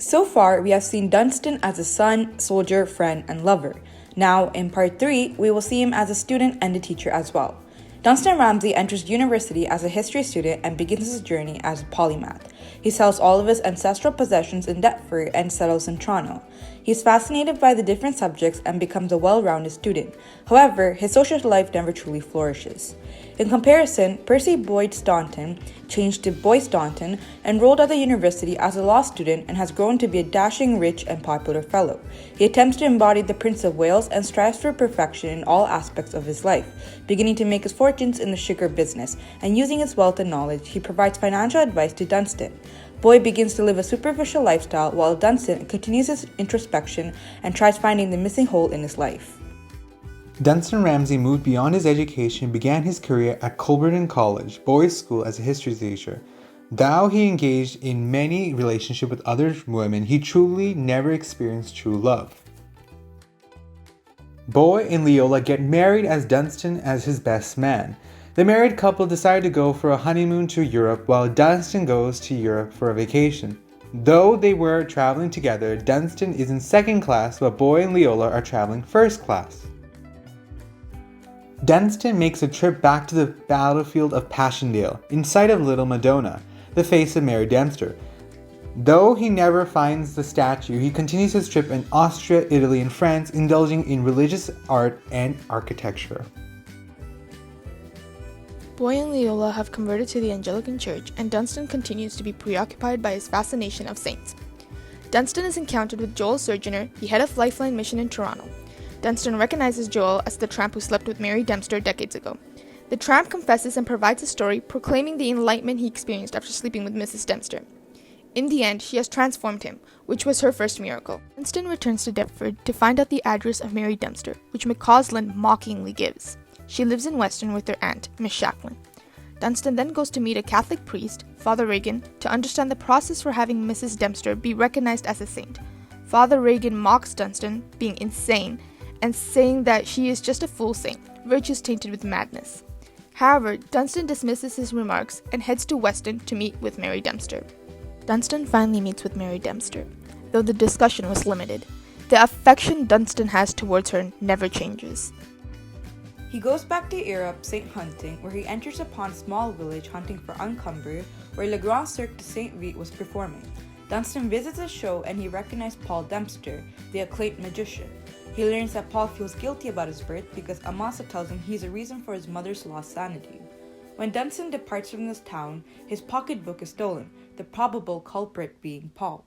So far, we have seen Dunstan as a son, soldier, friend, and lover. Now, in part 3, we will see him as a student and a teacher as well. Dunstan Ramsey enters university as a history student and begins his journey as a polymath. He sells all of his ancestral possessions in Deptford and settles in Toronto. He is fascinated by the different subjects and becomes a well-rounded student. However, his social life never truly flourishes. In comparison, Percy Boyd Staunton changed to Boyce Staunton, enrolled at the university as a law student, and has grown to be a dashing, rich, and popular fellow. He attempts to embody the Prince of Wales and strives for perfection in all aspects of his life, beginning to make his fortunes in the sugar business, and using his wealth and knowledge, he provides financial advice to Dunstan. Boyd begins to live a superficial lifestyle while Dunstan continues his introspection and tries finding the missing hole in his life. Dunstan Ramsey moved beyond his education and began his career at Colborne College, boys' school, as a history teacher. Though he engaged in many relationships with other women, he truly never experienced true love. Boy and Leola get married as Dunstan as his best man. The married couple decide to go for a honeymoon to Europe while Dunstan goes to Europe for a vacation. Though they were traveling together, Dunstan is in second class while Boy and Leola are traveling first class. Dunstan makes a trip back to the battlefield of Passchendaele, in sight of Little Madonna, the face of Mary Dempster. Though he never finds the statue, he continues his trip in Austria, Italy, and France, indulging in religious art and architecture. Boy and Leola have converted to the Anglican Church, and Dunstan continues to be preoccupied by his fascination of saints. Dunstan is encountered with Joel Surgener, the head of Lifeline Mission in Toronto. Dunstan recognizes Joel as the tramp who slept with Mary Dempster decades ago. The tramp confesses and provides a story proclaiming the enlightenment he experienced after sleeping with Mrs. Dempster. In the end, she has transformed him, which was her first miracle. Dunstan returns to Deptford to find out the address of Mary Dempster, which McCausland mockingly gives. She lives in Weston with her aunt, Miss Shacklin. Dunstan then goes to meet a Catholic priest, Father Regan, to understand the process for having Mrs. Dempster be recognized as a saint. Father Regan mocks Dunstan, being insane, and saying that she is just a fool saint, virtues tainted with madness. However, Dunstan dismisses his remarks and heads to Weston to meet with Mary Dempster. Dunstan finally meets with Mary Dempster, though the discussion was limited. The affection Dunstan has towards her never changes. He goes back to Europe, St. Hunting, where he enters upon a small village hunting for Uncumber, where Le Grand Cirque de St. Rite was performing. Dunstan visits a show and he recognizes Paul Dempster, the acclaimed magician. He learns that Paul feels guilty about his birth because Amasa tells him he's a reason for his mother's lost sanity. When Dunstan departs from this town, his pocketbook is stolen, the probable culprit being Paul.